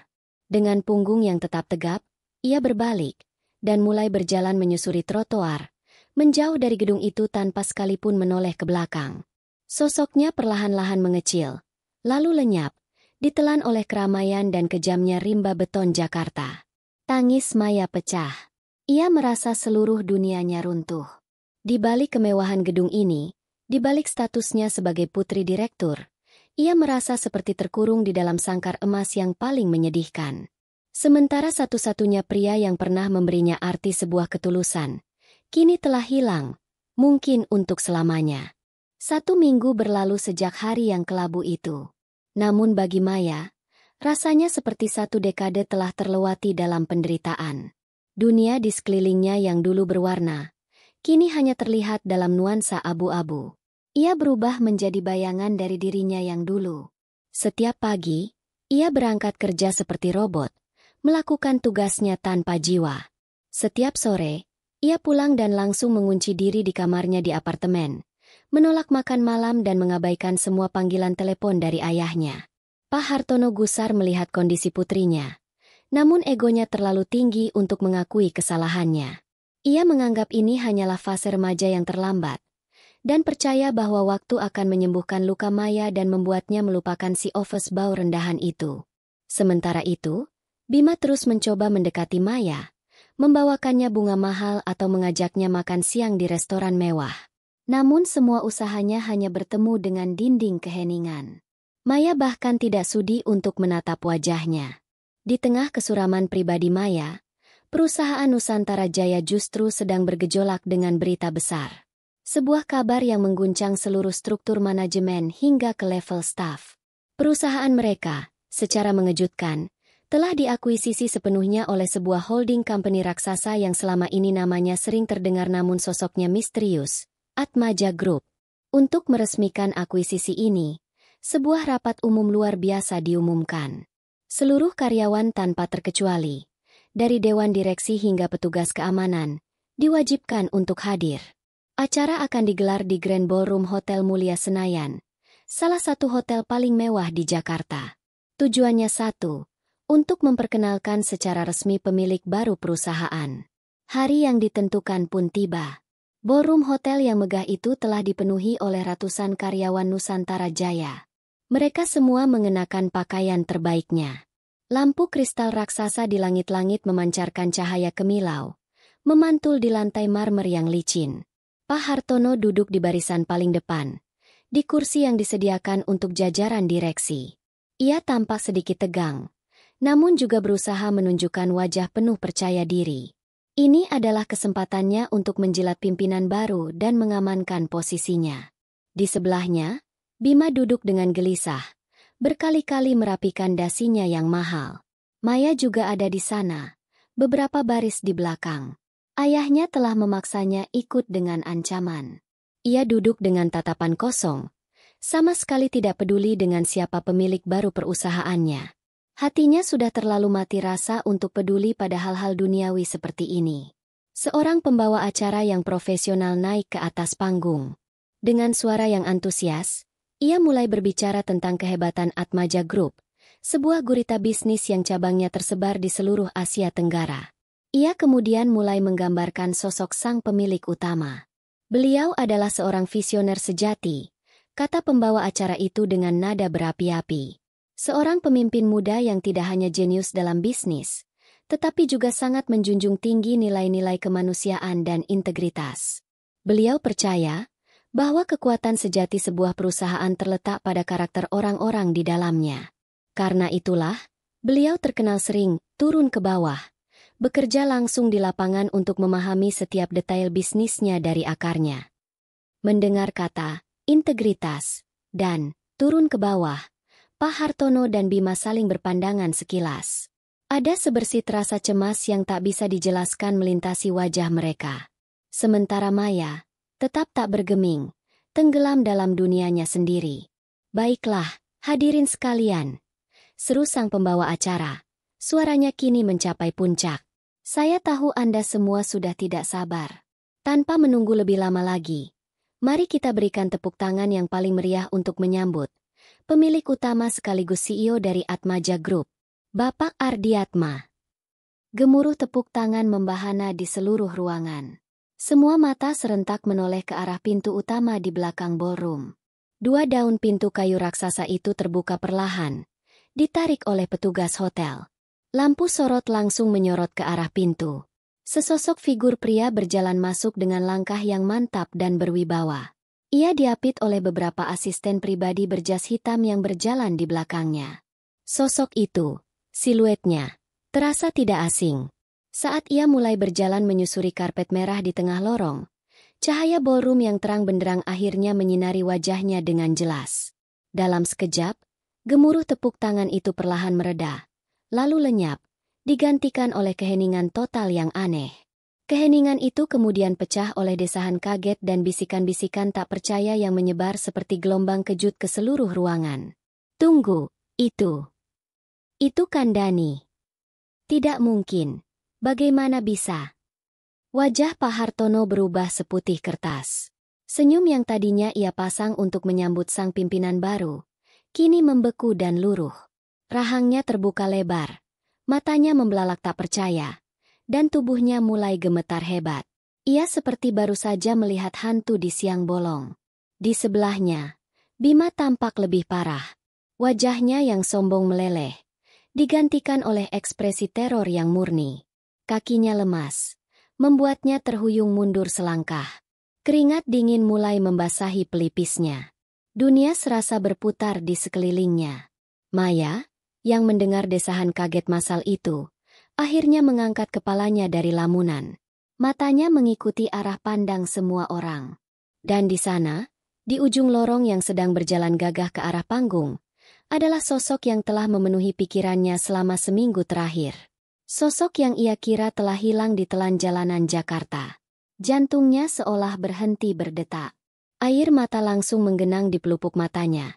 Dengan punggung yang tetap tegap, ia berbalik, dan mulai berjalan menyusuri trotoar, menjauh dari gedung itu tanpa sekalipun menoleh ke belakang. Sosoknya perlahan-lahan mengecil, lalu lenyap, ditelan oleh keramaian dan kejamnya rimba beton Jakarta. Tangis Maya pecah. Ia merasa seluruh dunianya runtuh. Di balik kemewahan gedung ini, di balik statusnya sebagai putri direktur, ia merasa seperti terkurung di dalam sangkar emas yang paling menyedihkan. Sementara satu-satunya pria yang pernah memberinya arti sebuah ketulusan, kini telah hilang, mungkin untuk selamanya. 1 minggu berlalu sejak hari yang kelabu itu. Namun bagi Maya, rasanya seperti 1 dekade telah terlewati dalam penderitaan. Dunia di sekelilingnya yang dulu berwarna, kini hanya terlihat dalam nuansa abu-abu. Ia berubah menjadi bayangan dari dirinya yang dulu. Setiap pagi, ia berangkat kerja seperti robot, melakukan tugasnya tanpa jiwa. Setiap sore, ia pulang dan langsung mengunci diri di kamarnya di apartemen, menolak makan malam dan mengabaikan semua panggilan telepon dari ayahnya. Pak Hartono gusar melihat kondisi putrinya, namun egonya terlalu tinggi untuk mengakui kesalahannya. Ia menganggap ini hanyalah fase remaja yang terlambat, dan percaya bahwa waktu akan menyembuhkan luka Maya dan membuatnya melupakan si office bau rendahan itu. Sementara itu, Bima terus mencoba mendekati Maya, membawakannya bunga mahal atau mengajaknya makan siang di restoran mewah. Namun semua usahanya hanya bertemu dengan dinding keheningan. Maya bahkan tidak sudi untuk menatap wajahnya. Di tengah kesuraman pribadi Maya, perusahaan Nusantara Jaya justru sedang bergejolak dengan berita besar. Sebuah kabar yang mengguncang seluruh struktur manajemen hingga ke level staf. Perusahaan mereka, secara mengejutkan, telah diakuisisi sepenuhnya oleh sebuah holding company raksasa yang selama ini namanya sering terdengar namun sosoknya misterius, Atmaja Group. Untuk meresmikan akuisisi ini, sebuah rapat umum luar biasa diumumkan. Seluruh karyawan tanpa terkecuali, dari dewan direksi hingga petugas keamanan, diwajibkan untuk hadir. Acara akan digelar di Grand Ballroom Hotel Mulia Senayan, salah satu hotel paling mewah di Jakarta. Tujuannya satu, untuk memperkenalkan secara resmi pemilik baru perusahaan. Hari yang ditentukan pun tiba. Ballroom hotel yang megah itu telah dipenuhi oleh ratusan karyawan Nusantara Jaya. Mereka semua mengenakan pakaian terbaiknya. Lampu kristal raksasa di langit-langit memancarkan cahaya kemilau, memantul di lantai marmer yang licin. Pak Hartono duduk di barisan paling depan, di kursi yang disediakan untuk jajaran direksi. Ia tampak sedikit tegang, namun juga berusaha menunjukkan wajah penuh percaya diri. Ini adalah kesempatannya untuk menjilat pimpinan baru dan mengamankan posisinya. Di sebelahnya, Bima duduk dengan gelisah, berkali-kali merapikan dasinya yang mahal. Maya juga ada di sana, beberapa baris di belakang. Ayahnya telah memaksanya ikut dengan ancaman. Ia duduk dengan tatapan kosong, sama sekali tidak peduli dengan siapa pemilik baru perusahaannya. Hatinya sudah terlalu mati rasa untuk peduli pada hal-hal duniawi seperti ini. Seorang pembawa acara yang profesional naik ke atas panggung. Dengan suara yang antusias, ia mulai berbicara tentang kehebatan Atmaja Group, sebuah gurita bisnis yang cabangnya tersebar di seluruh Asia Tenggara. Ia kemudian mulai menggambarkan sosok sang pemilik utama. Beliau adalah seorang visioner sejati, kata pembawa acara itu dengan nada berapi-api. Seorang pemimpin muda yang tidak hanya jenius dalam bisnis, tetapi juga sangat menjunjung tinggi nilai-nilai kemanusiaan dan integritas. Beliau percaya bahwa kekuatan sejati sebuah perusahaan terletak pada karakter orang-orang di dalamnya. Karena itulah, beliau terkenal sering turun ke bawah, bekerja langsung di lapangan untuk memahami setiap detail bisnisnya dari akarnya. Mendengar kata integritas dan turun ke bawah, Pak Hartono dan Bima saling berpandangan sekilas. Ada sebersih rasa cemas yang tak bisa dijelaskan melintasi wajah mereka. Sementara Maya tetap tak bergeming, tenggelam dalam dunianya sendiri. Baiklah, hadirin sekalian, seru sang pembawa acara. Suaranya kini mencapai puncak. Saya tahu Anda semua sudah tidak sabar. Tanpa menunggu lebih lama lagi, mari kita berikan tepuk tangan yang paling meriah untuk menyambut pemilik utama sekaligus CEO dari Atmaja Group, Bapak Ardiatma. Gemuruh tepuk tangan membahana di seluruh ruangan. Semua mata serentak menoleh ke arah pintu utama di belakang ballroom. Dua daun pintu kayu raksasa itu terbuka perlahan, ditarik oleh petugas hotel. Lampu sorot langsung menyorot ke arah pintu. Sesosok figur pria berjalan masuk dengan langkah yang mantap dan berwibawa. Ia diapit oleh beberapa asisten pribadi berjas hitam yang berjalan di belakangnya. Sosok itu, siluetnya, terasa tidak asing. Saat ia mulai berjalan menyusuri karpet merah di tengah lorong, cahaya ballroom yang terang benderang akhirnya menyinari wajahnya dengan jelas. Dalam sekejap, gemuruh tepuk tangan itu perlahan mereda, lalu lenyap, digantikan oleh keheningan total yang aneh. Keheningan itu kemudian pecah oleh desahan kaget dan bisikan-bisikan tak percaya yang menyebar seperti gelombang kejut ke seluruh ruangan. Tunggu, itu kan Dani. Tidak mungkin. Bagaimana bisa? Wajah Pak Hartono berubah seputih kertas. Senyum yang tadinya ia pasang untuk menyambut sang pimpinan baru, kini membeku dan luruh. Rahangnya terbuka lebar, matanya membelalak tak percaya, dan tubuhnya mulai gemetar hebat. Ia seperti baru saja melihat hantu di siang bolong. Di sebelahnya, Bima tampak lebih parah. Wajahnya yang sombong meleleh, digantikan oleh ekspresi teror yang murni. Kakinya lemas, membuatnya terhuyung mundur selangkah. Keringat dingin mulai membasahi pelipisnya. Dunia serasa berputar di sekelilingnya. Maya, yang mendengar desahan kaget massal itu, akhirnya mengangkat kepalanya dari lamunan. Matanya mengikuti arah pandang semua orang. Dan di sana, di ujung lorong yang sedang berjalan gagah ke arah panggung, adalah sosok yang telah memenuhi pikirannya selama seminggu terakhir. Sosok yang ia kira telah hilang di telan jalanan Jakarta. Jantungnya seolah berhenti berdetak. Air mata langsung menggenang di pelupuk matanya.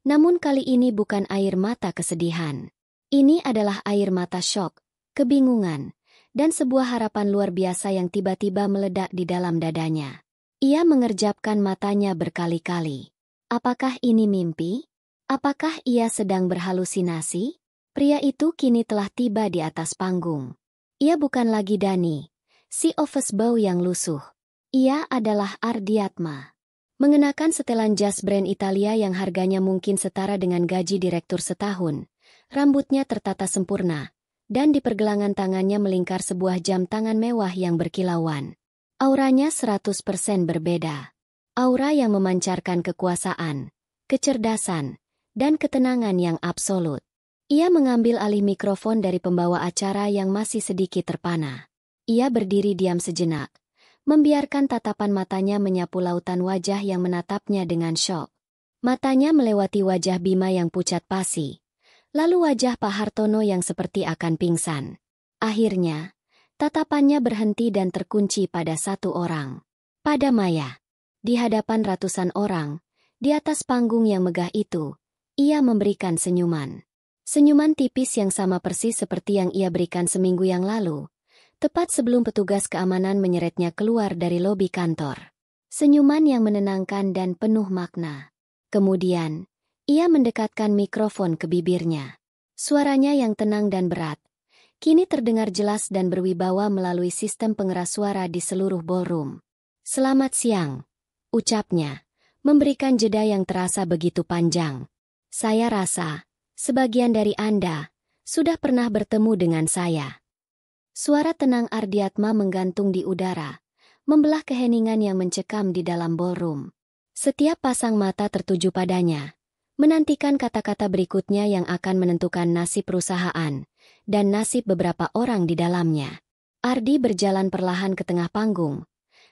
Namun kali ini bukan air mata kesedihan. Ini adalah air mata syok, kebingungan, dan sebuah harapan luar biasa yang tiba-tiba meledak di dalam dadanya. Ia mengerjapkan matanya berkali-kali. Apakah ini mimpi? Apakah ia sedang berhalusinasi? Pria itu kini telah tiba di atas panggung. Ia bukan lagi Dani, si office boy yang lusuh. Ia adalah Ardiatma. Mengenakan setelan jas brand Italia yang harganya mungkin setara dengan gaji direktur setahun. Rambutnya tertata sempurna, dan di pergelangan tangannya melingkar sebuah jam tangan mewah yang berkilauan. Auranya 100% berbeda. Aura yang memancarkan kekuasaan, kecerdasan, dan ketenangan yang absolut. Ia mengambil alih mikrofon dari pembawa acara yang masih sedikit terpana. Ia berdiri diam sejenak, membiarkan tatapan matanya menyapu lautan wajah yang menatapnya dengan syok. Matanya melewati wajah Bima yang pucat pasi, lalu wajah Pak Hartono yang seperti akan pingsan. Akhirnya, tatapannya berhenti dan terkunci pada satu orang. Pada Maya. Di hadapan ratusan orang, di atas panggung yang megah itu, ia memberikan senyuman. Senyuman tipis yang sama persis seperti yang ia berikan seminggu yang lalu, tepat sebelum petugas keamanan menyeretnya keluar dari lobi kantor. Senyuman yang menenangkan dan penuh makna. Kemudian, ia mendekatkan mikrofon ke bibirnya. Suaranya yang tenang dan berat, kini terdengar jelas dan berwibawa melalui sistem pengeras suara di seluruh ballroom. "Selamat siang," ucapnya, memberikan jeda yang terasa begitu panjang. "Saya rasa, sebagian dari Anda sudah pernah bertemu dengan saya." Suara tenang Ardiatma menggantung di udara, membelah keheningan yang mencekam di dalam ballroom. Setiap pasang mata tertuju padanya, menantikan kata-kata berikutnya yang akan menentukan nasib perusahaan dan nasib beberapa orang di dalamnya. Ardi berjalan perlahan ke tengah panggung.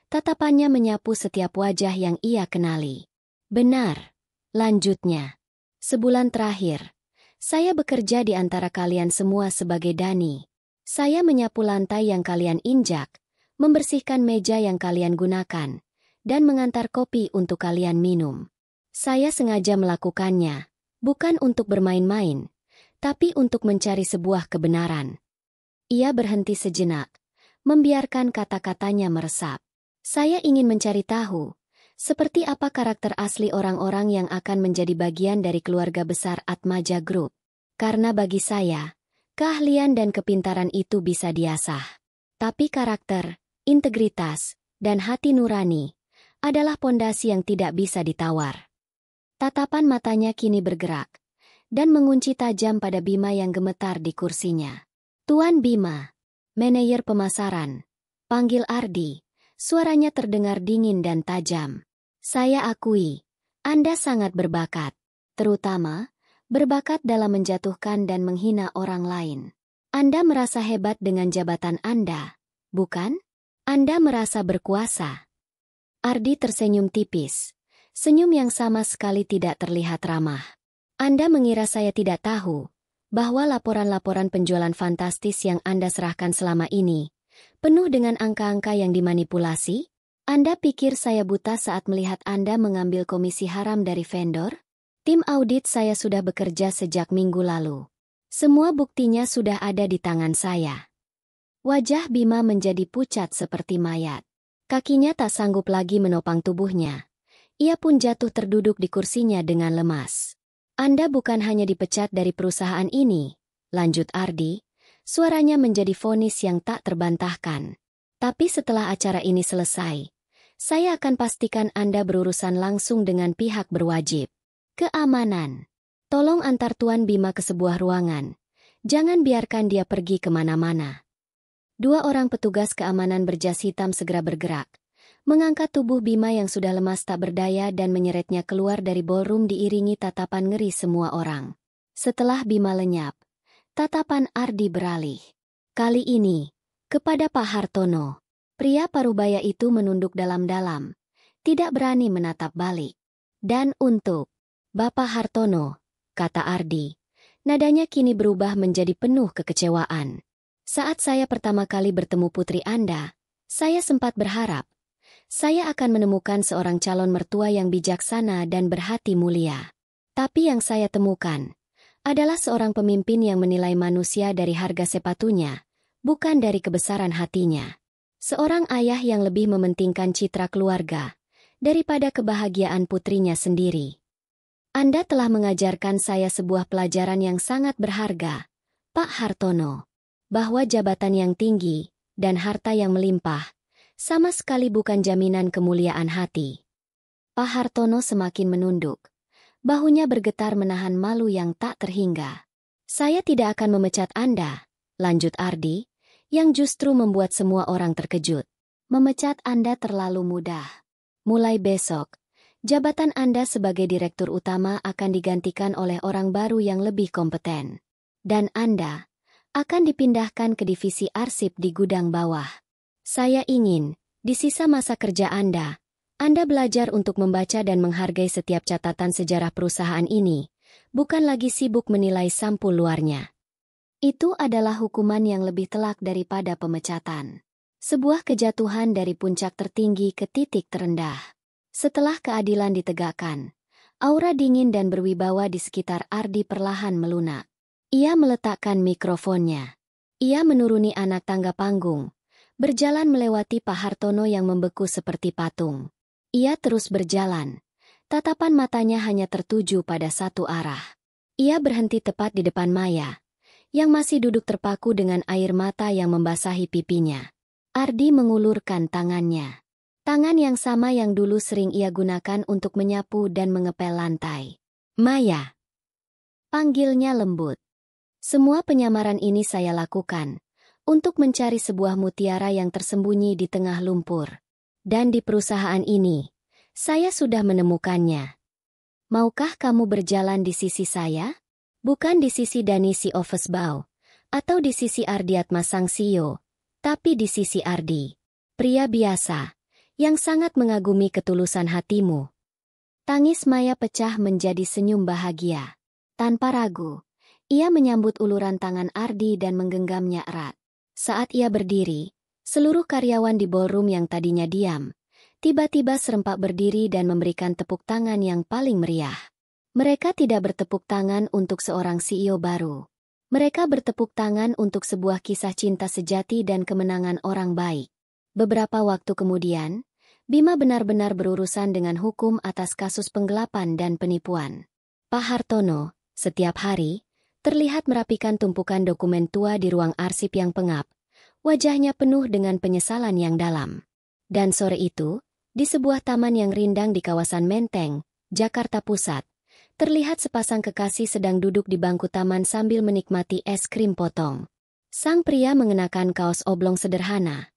Tatapannya menyapu setiap wajah yang ia kenali. "Benar," lanjutnya. "Sebulan terakhir, saya bekerja di antara kalian semua sebagai Dani. Saya menyapu lantai yang kalian injak, membersihkan meja yang kalian gunakan, dan mengantar kopi untuk kalian minum. Saya sengaja melakukannya, bukan untuk bermain-main, tapi untuk mencari sebuah kebenaran." Ia berhenti sejenak, membiarkan kata-katanya meresap. "Saya ingin mencari tahu, seperti apa karakter asli orang-orang yang akan menjadi bagian dari keluarga besar Atmaja Group. Karena bagi saya, keahlian dan kepintaran itu bisa diasah. Tapi karakter, integritas, dan hati nurani adalah pondasi yang tidak bisa ditawar." Tatapan matanya kini bergerak, dan mengunci tajam pada Bima yang gemetar di kursinya. "Tuan Bima, manajer pemasaran," panggil Ardi. Suaranya terdengar dingin dan tajam. "Saya akui, Anda sangat berbakat, terutama berbakat dalam menjatuhkan dan menghina orang lain. Anda merasa hebat dengan jabatan Anda, bukan? Anda merasa berkuasa." Ardi tersenyum tipis, senyum yang sama sekali tidak terlihat ramah. "Anda mengira saya tidak tahu bahwa laporan-laporan penjualan fantastis yang Anda serahkan selama ini penuh dengan angka-angka yang dimanipulasi? Anda pikir saya buta saat melihat Anda mengambil komisi haram dari vendor? Tim audit saya sudah bekerja sejak minggu lalu. Semua buktinya sudah ada di tangan saya." Wajah Bima menjadi pucat seperti mayat. Kakinya tak sanggup lagi menopang tubuhnya. Ia pun jatuh terduduk di kursinya dengan lemas. "Anda bukan hanya dipecat dari perusahaan ini," lanjut Ardi. Suaranya menjadi vonis yang tak terbantahkan. "Tapi setelah acara ini selesai, saya akan pastikan Anda berurusan langsung dengan pihak berwajib. Keamanan. Tolong antar Tuan Bima ke sebuah ruangan. Jangan biarkan dia pergi kemana-mana." Dua orang petugas keamanan berjas hitam segera bergerak, mengangkat tubuh Bima yang sudah lemas tak berdaya dan menyeretnya keluar dari ballroom diiringi tatapan ngeri semua orang. Setelah Bima lenyap, tatapan Ardi beralih. Kali ini, kepada Pak Hartono. Pria parubaya itu menunduk dalam-dalam, tidak berani menatap balik. "Dan untuk Bapak Hartono," kata Ardi. Nadanya kini berubah menjadi penuh kekecewaan. "Saat saya pertama kali bertemu putri Anda, saya sempat berharap saya akan menemukan seorang calon mertua yang bijaksana dan berhati mulia. Tapi yang saya temukan adalah seorang pemimpin yang menilai manusia dari harga sepatunya, bukan dari kebesaran hatinya. Seorang ayah yang lebih mementingkan citra keluarga daripada kebahagiaan putrinya sendiri." Anda telah mengajarkan saya sebuah pelajaran yang sangat berharga, Pak Hartono, bahwa jabatan yang tinggi dan harta yang melimpah sama sekali bukan jaminan kemuliaan hati. Pak Hartono semakin menunduk. Bahunya bergetar menahan malu yang tak terhingga. Saya tidak akan memecat Anda, lanjut Ardi, yang justru membuat semua orang terkejut. Memecat Anda terlalu mudah. Mulai besok, jabatan Anda sebagai direktur utama akan digantikan oleh orang baru yang lebih kompeten. Dan Anda akan dipindahkan ke divisi arsip di gudang bawah. Saya ingin, di sisa masa kerja Anda belajar untuk membaca dan menghargai setiap catatan sejarah perusahaan ini, bukan lagi sibuk menilai sampul luarnya. Itu adalah hukuman yang lebih telak daripada pemecatan. Sebuah kejatuhan dari puncak tertinggi ke titik terendah. Setelah keadilan ditegakkan, aura dingin dan berwibawa di sekitar Ardi perlahan melunak. Ia meletakkan mikrofonnya. Ia menuruni anak tangga panggung, berjalan melewati Pak Hartono yang membeku seperti patung. Ia terus berjalan. Tatapan matanya hanya tertuju pada satu arah. Ia berhenti tepat di depan Maya, yang masih duduk terpaku dengan air mata yang membasahi pipinya. Ardi mengulurkan tangannya. Tangan yang sama yang dulu sering ia gunakan untuk menyapu dan mengepel lantai. Maya, panggilnya lembut. Semua penyamaran ini saya lakukan untuk mencari sebuah mutiara yang tersembunyi di tengah lumpur. Dan di perusahaan ini, saya sudah menemukannya. Maukah kamu berjalan di sisi saya? Bukan di sisi Dani si Ofesbau, atau di sisi Ardiatma sang CEO, tapi di sisi Ardi, pria biasa, yang sangat mengagumi ketulusan hatimu. Tangis Maya pecah menjadi senyum bahagia. Tanpa ragu, ia menyambut uluran tangan Ardi dan menggenggamnya erat. Saat ia berdiri, seluruh karyawan di ballroom yang tadinya diam, tiba-tiba serempak berdiri dan memberikan tepuk tangan yang paling meriah. Mereka tidak bertepuk tangan untuk seorang CEO baru. Mereka bertepuk tangan untuk sebuah kisah cinta sejati dan kemenangan orang baik. Beberapa waktu kemudian, Bima benar-benar berurusan dengan hukum atas kasus penggelapan dan penipuan. Pak Hartono, setiap hari, terlihat merapikan tumpukan dokumen tua di ruang arsip yang pengap. Wajahnya penuh dengan penyesalan yang dalam. Dan sore itu, di sebuah taman yang rindang di kawasan Menteng, Jakarta Pusat, terlihat sepasang kekasih sedang duduk di bangku taman sambil menikmati es krim potong. Sang pria mengenakan kaos oblong sederhana,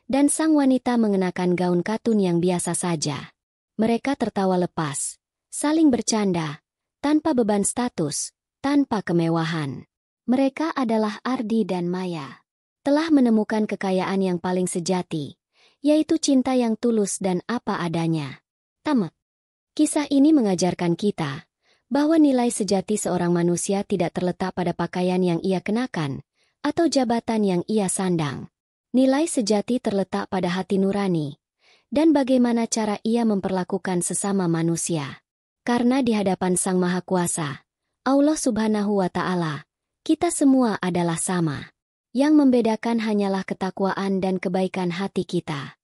dan sang wanita mengenakan gaun katun yang biasa saja. Mereka tertawa lepas, saling bercanda, tanpa beban status, tanpa kemewahan. Mereka adalah Ardi dan Maya. Telah menemukan kekayaan yang paling sejati, yaitu cinta yang tulus dan apa adanya. Tamat. Kisah ini mengajarkan kita bahwa nilai sejati seorang manusia tidak terletak pada pakaian yang ia kenakan atau jabatan yang ia sandang. Nilai sejati terletak pada hati nurani dan bagaimana cara ia memperlakukan sesama manusia. Karena di hadapan Sang Maha Kuasa, Allah Subhanahu wa Ta'ala, kita semua adalah sama. Yang membedakan hanyalah ketakwaan dan kebaikan hati kita.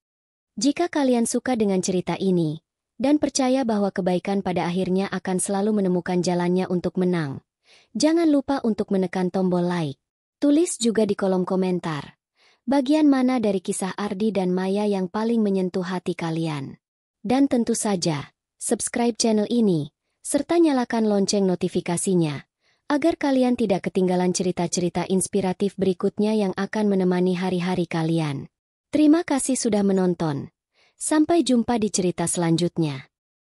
Jika kalian suka dengan cerita ini, dan percaya bahwa kebaikan pada akhirnya akan selalu menemukan jalannya untuk menang, jangan lupa untuk menekan tombol like. Tulis juga di kolom komentar, bagian mana dari kisah Ardi dan Maya yang paling menyentuh hati kalian. Dan tentu saja, subscribe channel ini, serta nyalakan lonceng notifikasinya, agar kalian tidak ketinggalan cerita-cerita inspiratif berikutnya yang akan menemani hari-hari kalian. Terima kasih sudah menonton. Sampai jumpa di cerita selanjutnya.